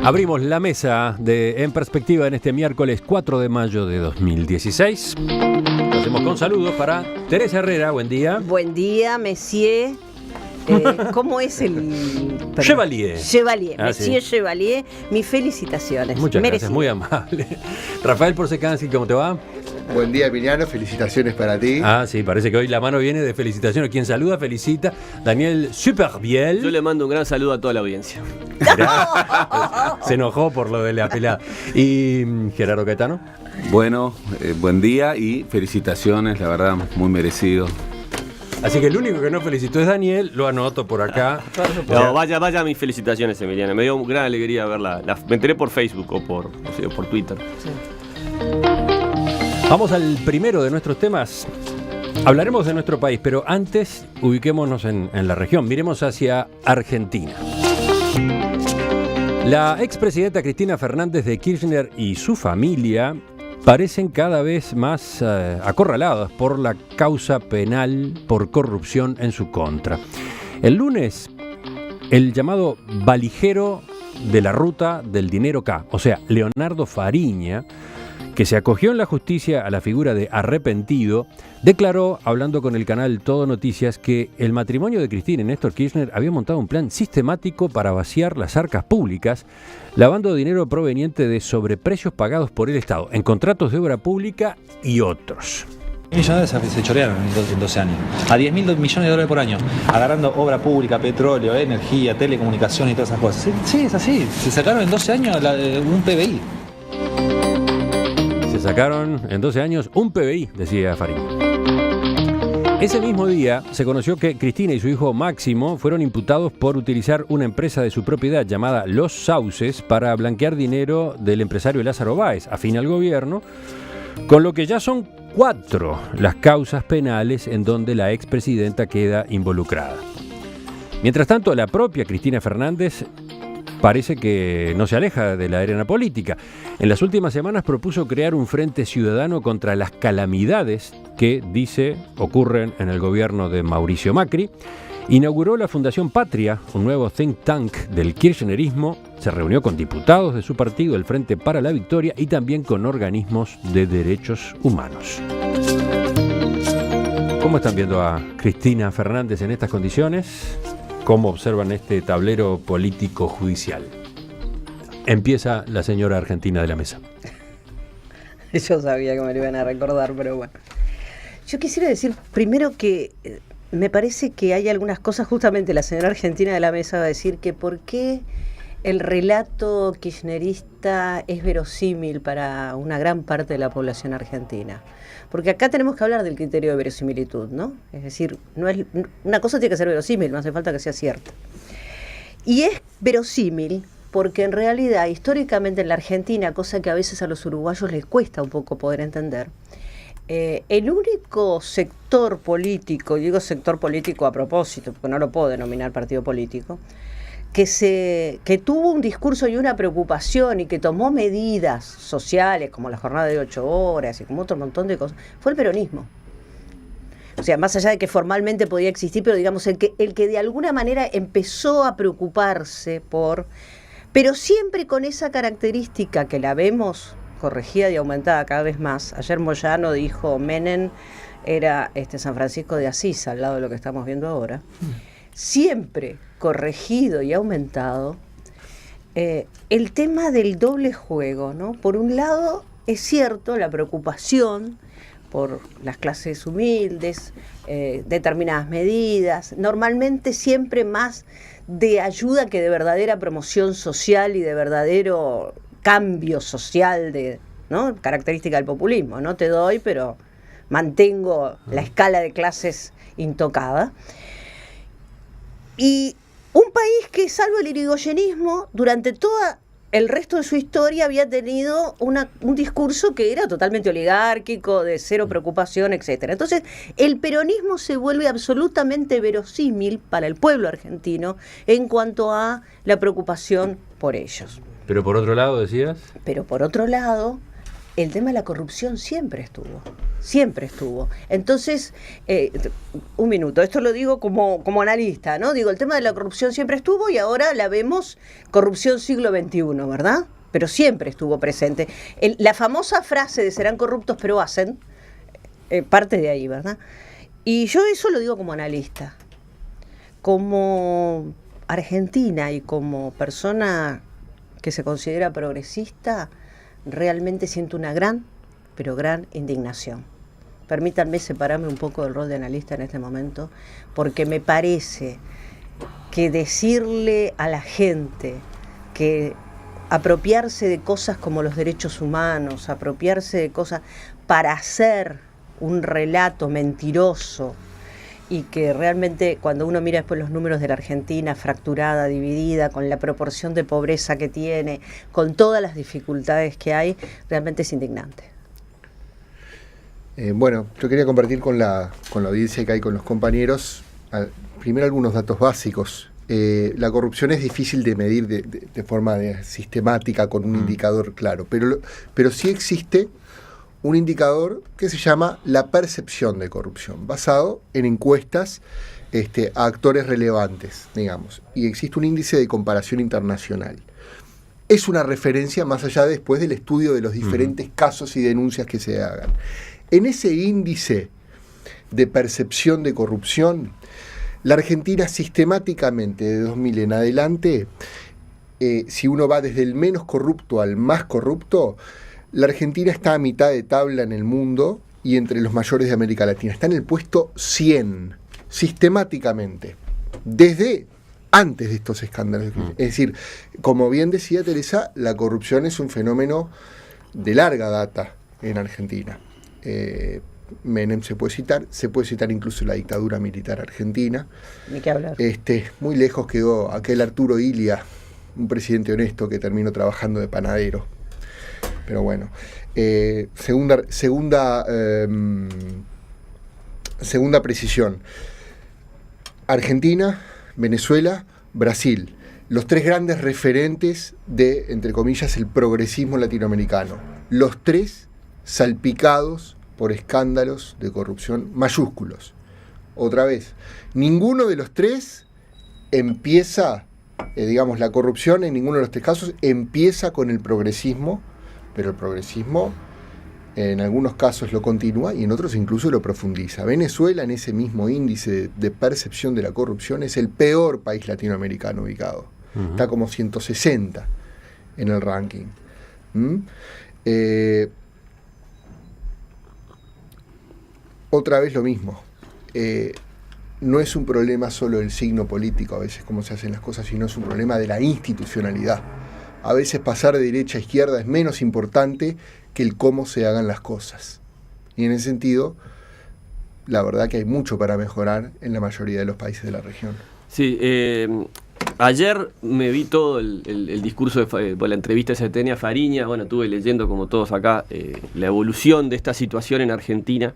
Abrimos la mesa de En Perspectiva en este miércoles 4 de mayo de 2016. Lo hacemos con saludos para Teresa Herrera, buen día. Buen día, Monsieur. ¿Cómo es el...? Chevalier. Chevalier, Monsieur sí. Chevalier. Mis felicitaciones. Muchas Merecido. gracias, muy amable. Rafael Porcecansi, ¿cómo te va? Buen día, Emiliano, felicitaciones para ti. Ah, sí, parece que hoy la mano viene de felicitaciones. Quien saluda, felicita. Daniel Superbiel. Yo le mando un gran saludo a toda la audiencia. Se enojó por lo de la pelada. Y Gerardo Caetano. Bueno, buen día y felicitaciones, la verdad, muy merecido. Así que el único que no felicitó es Daniel, lo anoto por acá. No, vaya mis felicitaciones, Emiliano. Me dio gran alegría verla. Me enteré por Facebook o por Twitter. Sí. Vamos al primero de nuestros temas. Hablaremos de nuestro país, pero antes ubiquémonos en la región. Miremos hacia Argentina. La expresidenta Cristina Fernández de Kirchner y su familia parecen cada vez más acorraladas por la causa penal por corrupción en su contra. El lunes, el llamado valijero de la ruta del dinero K, o sea, Leonardo Fariña, que se acogió en la justicia a la figura de arrepentido, declaró, hablando con el canal Todo Noticias, que el matrimonio de Cristina y Néstor Kirchner había montado un plan sistemático para vaciar las arcas públicas, lavando dinero proveniente de sobreprecios pagados por el Estado, en contratos de obra pública y otros. Millones se chorearon en 12 años, a 10.000 millones de dólares por año, agarrando obra pública, petróleo, energía, telecomunicaciones y todas esas cosas. Sí, es así, se sacaron en 12 años un PBI. Se sacaron en 12 años un PBI, decía Fariña. Ese mismo día se conoció que Cristina y su hijo Máximo fueron imputados por utilizar una empresa de su propiedad llamada Los Sauces para blanquear dinero del empresario Lázaro Báez, afín al gobierno, con lo que ya son 4 las causas penales en donde la expresidenta queda involucrada. Mientras tanto, la propia Cristina Fernández parece que no se aleja de la arena política. En las últimas semanas propuso crear un frente ciudadano contra las calamidades que, dice, ocurren en el gobierno de Mauricio Macri. Inauguró la Fundación Patria, un nuevo think tank del kirchnerismo. Se reunió con diputados de su partido, el Frente para la Victoria, y también con organismos de derechos humanos. ¿Cómo están viendo a Cristina Fernández en estas condiciones? ¿Cómo observan este tablero político-judicial? Empieza la señora argentina de la mesa. Yo sabía que me lo iban a recordar, pero bueno. Yo quisiera decir primero que me parece que hay algunas cosas, justamente la señora argentina de la mesa va a decir que por qué el relato kirchnerista es verosímil para una gran parte de la población argentina. Porque acá tenemos que hablar del criterio de verosimilitud, ¿no? Es decir, no es, una cosa tiene que ser verosímil, no hace falta que sea cierta. Y es verosímil porque en realidad, históricamente en la Argentina, cosa que a veces a los uruguayos les cuesta un poco poder entender, el único sector político, y digo sector político a propósito, porque no lo puedo denominar partido político, que tuvo un discurso y una preocupación y que tomó medidas sociales como la jornada de 8 horas y como otro montón de cosas, fue el peronismo. O sea, más allá de que formalmente podía existir, pero digamos el que de alguna manera empezó a preocuparse pero siempre con esa característica que la vemos corregida y aumentada cada vez más. Ayer Moyano dijo, Menem era San Francisco de Asís, al lado de lo que estamos viendo ahora. Siempre corregido y aumentado el tema del doble juego, ¿no? Por un lado, es cierto, la preocupación por las clases humildes, determinadas medidas, normalmente siempre más de ayuda que de verdadera promoción social y de verdadero cambio social, ¿no? Característica del populismo, no te doy, pero mantengo la escala de clases intocada. Y un país que, salvo el irigoyenismo, durante todo el resto de su historia había tenido un discurso que era totalmente oligárquico, de cero preocupación, etc. Entonces, el peronismo se vuelve absolutamente verosímil para el pueblo argentino en cuanto a la preocupación por ellos. Pero por otro lado, decías... Pero por otro lado, el tema de la corrupción siempre estuvo. Siempre estuvo. Entonces, un minuto, esto lo digo como analista, ¿no? Digo, el tema de la corrupción siempre estuvo y ahora la vemos corrupción siglo XXI, ¿verdad? Pero siempre estuvo presente. La famosa frase de serán corruptos pero hacen, parte de ahí, ¿verdad? Y yo eso lo digo como analista. Como argentina y como persona que se considera progresista, realmente siento una gran, pero gran indignación. Permítanme separarme un poco del rol de analista en este momento, porque me parece que decirle a la gente que apropiarse de cosas como los derechos humanos, apropiarse de cosas para hacer un relato mentiroso, y que realmente cuando uno mira después los números de la Argentina fracturada, dividida, con la proporción de pobreza que tiene, con todas las dificultades que hay, realmente es indignante. Bueno, yo quería compartir con la audiencia que hay, con los compañeros, primero algunos datos básicos. La corrupción es difícil de medir de forma sistemática con un indicador claro, pero sí existe un indicador que se llama la percepción de corrupción, basado en encuestas a actores relevantes, digamos, y existe un índice de comparación internacional. Es una referencia más allá después del estudio de los diferentes casos y denuncias que se hagan. En ese índice de percepción de corrupción, la Argentina sistemáticamente de 2000 en adelante, si uno va desde el menos corrupto al más corrupto, la Argentina está a mitad de tabla en el mundo y entre los mayores de América Latina. Está en el puesto 100, sistemáticamente, desde antes de estos escándalos. Es decir, como bien decía Teresa, la corrupción es un fenómeno de larga data en Argentina. Menem se puede citar incluso la dictadura militar argentina. Ni qué hablar. Muy lejos quedó aquel Arturo Illia, un presidente honesto que terminó trabajando de panadero. Pero bueno, segunda precisión. Argentina, Venezuela, Brasil. Los tres grandes referentes de, entre comillas, el progresismo latinoamericano. Los tres salpicados por escándalos de corrupción mayúsculos. Otra vez, ninguno de los tres empieza, la corrupción en ninguno de los tres casos empieza con el progresismo, pero el progresismo en algunos casos lo continúa y en otros incluso lo profundiza. Venezuela, en ese mismo índice de percepción de la corrupción, es el peor país latinoamericano ubicado. Está como 160 en el ranking. Otra vez lo mismo. No es un problema solo del signo político, a veces cómo se hacen las cosas, sino es un problema de la institucionalidad. A veces pasar de derecha a izquierda es menos importante que el cómo se hagan las cosas. Y en ese sentido, la verdad que hay mucho para mejorar en la mayoría de los países de la región. Sí, ayer me vi todo el discurso de la entrevista que se tenía a Fariña. Bueno, estuve leyendo como todos acá la evolución de esta situación en Argentina.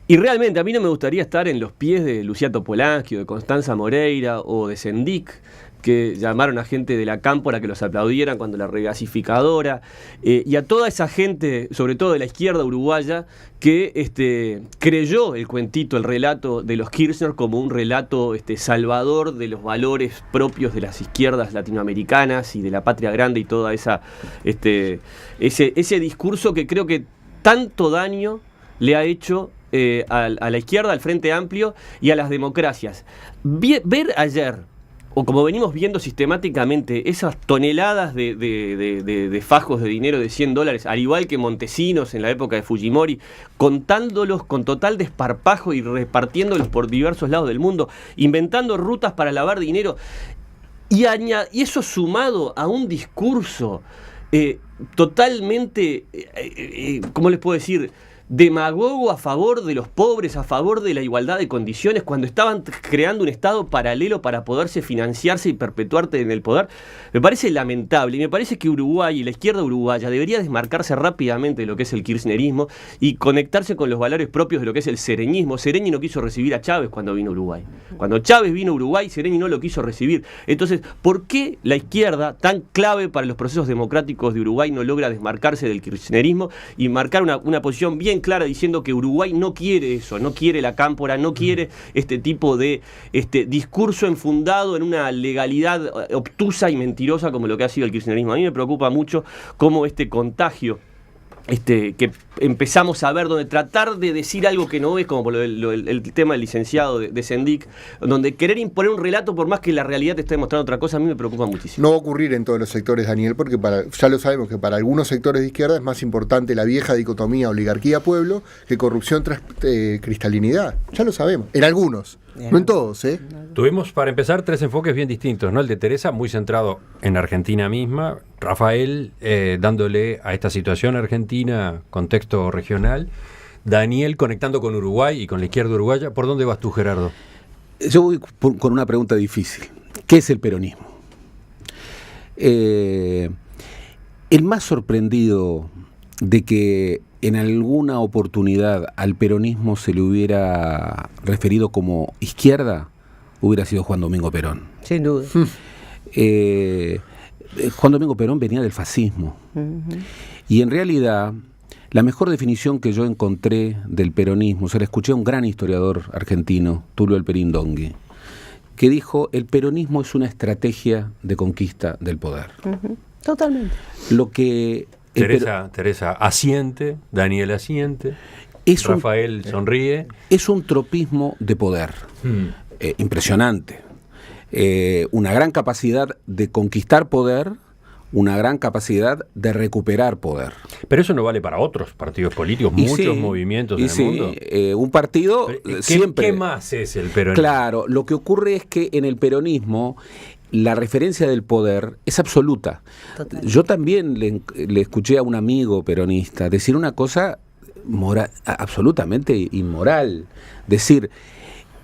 Y realmente a mí no me gustaría estar en los pies de Luciano Polanski o de Constanza Moreira o de Sendik, que llamaron a gente de la Cámpora que los aplaudieran cuando la regasificadora, y a toda esa gente, sobre todo de la izquierda uruguaya, que creyó el cuentito, el relato de los Kirchner como un relato salvador de los valores propios de las izquierdas latinoamericanas y de la patria grande y toda ese discurso que creo que tanto daño le ha hecho a la izquierda, al Frente Amplio y a las democracias. Ver ayer, o como venimos viendo sistemáticamente, esas toneladas de fajos de dinero de $100, al igual que Montesinos en la época de Fujimori, contándolos con total desparpajo y repartiéndolos por diversos lados del mundo, inventando rutas para lavar dinero, y eso sumado a un discurso totalmente, ¿cómo les puedo decir?, demagogo a favor de los pobres, a favor de la igualdad de condiciones, cuando estaban creando un Estado paralelo para poderse financiarse y perpetuarte en el poder. Me parece lamentable, y me parece que Uruguay y la izquierda uruguaya debería desmarcarse rápidamente de lo que es el kirchnerismo y conectarse con los valores propios de lo que es el sereñismo. Sereñi no quiso recibir a Chávez cuando vino a Uruguay. Cuando Chávez vino a Uruguay, Sereñi no lo quiso recibir. Entonces, ¿por qué la izquierda, tan clave para los procesos democráticos de Uruguay, no logra desmarcarse del kirchnerismo y marcar una posición bien clara diciendo que Uruguay no quiere eso, no quiere la cámpora, no quiere este tipo de discurso enfundado en una legalidad obtusa y mentirosa como lo que ha sido el kirchnerismo? A mí me preocupa mucho cómo este contagio que empezamos a ver, donde tratar de decir algo que no es, como por el tema del licenciado de Sendik, donde querer imponer un relato por más que la realidad te esté demostrando otra cosa, a mí me preocupa muchísimo. No va a ocurrir en todos los sectores, Daniel, porque ya lo sabemos que para algunos sectores de izquierda es más importante la vieja dicotomía oligarquía-pueblo que corrupción tras cristalinidad. Ya lo sabemos, en algunos. No en todos, ¿eh? Tuvimos, para empezar, 3 enfoques bien distintos, ¿no? El de Teresa, muy centrado en Argentina misma, Rafael dándole a esta situación argentina contexto regional, Daniel conectando con Uruguay y con la izquierda uruguaya. ¿Por dónde vas tú, Gerardo? Yo voy con una pregunta difícil. ¿Qué es el peronismo? El más sorprendido de que en alguna oportunidad al peronismo se le hubiera referido como izquierda hubiera sido Juan Domingo Perón. Sin duda. Juan Domingo Perón venía del fascismo. Y en realidad, la mejor definición que yo encontré del peronismo, se la escuché a un gran historiador argentino, Tulio Alperín Dongui, que dijo: el peronismo es una estrategia de conquista del poder. Totalmente. Lo que Teresa asiente, Daniel asiente, Rafael sonríe. Es un tropismo de poder impresionante. Una gran capacidad de conquistar poder, una gran capacidad de recuperar poder. Pero eso no vale para otros partidos políticos, muchos movimientos en el mundo. Un partido siempre... ¿Qué más es el peronismo? Claro, lo que ocurre es que en el peronismo la referencia del poder es absoluta. Total. Yo también le escuché a un amigo peronista decir una cosa absolutamente inmoral. Decir,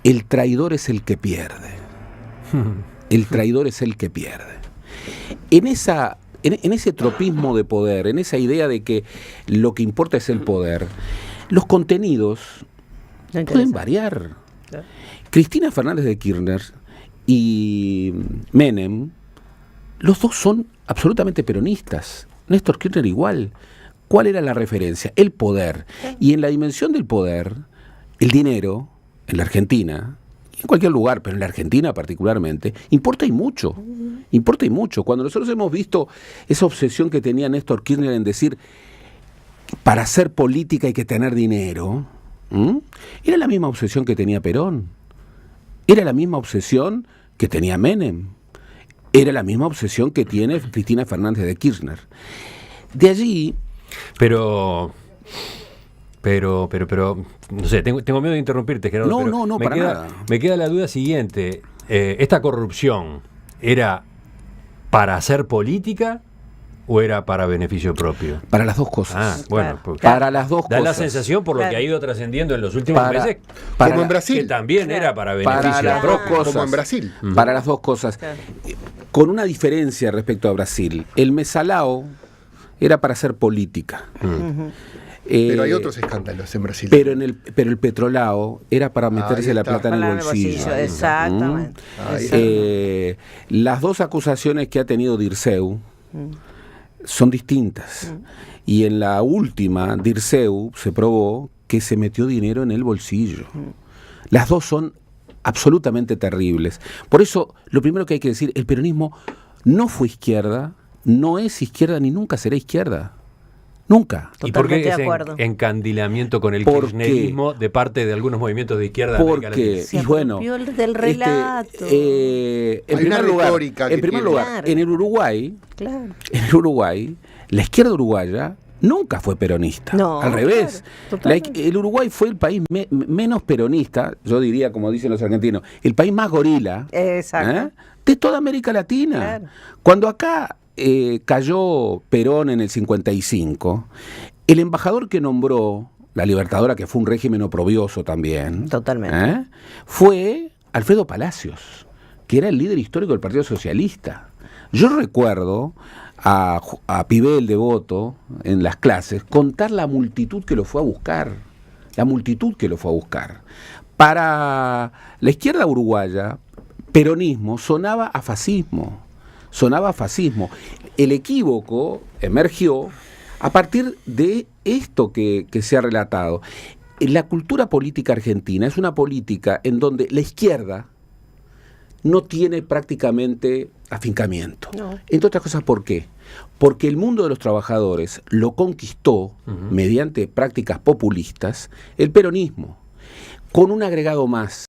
el traidor es el que pierde. El traidor es el que pierde. En ese tropismo de poder, en esa idea de que lo que importa es el poder, los contenidos pueden variar. Cristina Fernández de Kirchner y Menem, los dos son absolutamente peronistas. Néstor Kirchner igual. ¿Cuál era la referencia? El poder. Y en la dimensión del poder, el dinero, en la Argentina, en cualquier lugar, pero en la Argentina particularmente, importa y mucho. Importa y mucho. Cuando nosotros hemos visto esa obsesión que tenía Néstor Kirchner en decir, para hacer política hay que tener dinero, era la misma obsesión que tenía Perón. Era la misma obsesión que tenía Menem. Era la misma obsesión que tiene Cristina Fernández de Kirchner. De allí... Pero, no sé, tengo miedo de interrumpirte, Gerardo. No, para nada. Me queda la duda siguiente. ¿Esta corrupción era para hacer política o era para beneficio propio? Para las dos cosas. Bueno, claro. Para las dos cosas. Da la sensación, por lo que ha ido trascendiendo en los últimos meses, como en Brasil, que también era para beneficio propio. Como en Brasil. Para las dos cosas. Claro. Con una diferencia respecto a Brasil. El mesalao era para hacer política. Pero hay otros escándalos en Brasil. Pero el petrolao era para meterse la plata en el bolsillo. Exactamente. Las dos acusaciones que ha tenido Dirceu son distintas. Y en la última, Dirceu se probó que se metió dinero en el bolsillo. Las dos son absolutamente terribles. Por eso, lo primero que hay que decir, el peronismo no fue izquierda, no es izquierda ni nunca será izquierda. Nunca. ¿Y por qué ese encandilamiento con el kirchnerismo de parte de algunos movimientos de izquierda? Porque, y bueno, del relato. En primer lugar, en el Uruguay, la izquierda uruguaya nunca fue peronista. No, al revés. Claro, el Uruguay fue el país menos peronista, yo diría, como dicen los argentinos, el país más gorila de toda América Latina. Claro. Cuando acá cayó Perón en el 55, el embajador que nombró la Libertadora, que fue un régimen oprobioso también, Totalmente. fue Alfredo Palacios, que era el líder histórico del Partido Socialista. Yo recuerdo a Pibel Devoto en las clases contar la multitud que lo fue a buscar. Para la izquierda uruguaya, peronismo sonaba a fascismo. El equívoco emergió a partir de esto que se ha relatado. La cultura política argentina es una política en donde la izquierda no tiene prácticamente afincamiento. No. Entre otras cosas, ¿por qué? Porque el mundo de los trabajadores lo conquistó mediante prácticas populistas el peronismo, con un agregado más.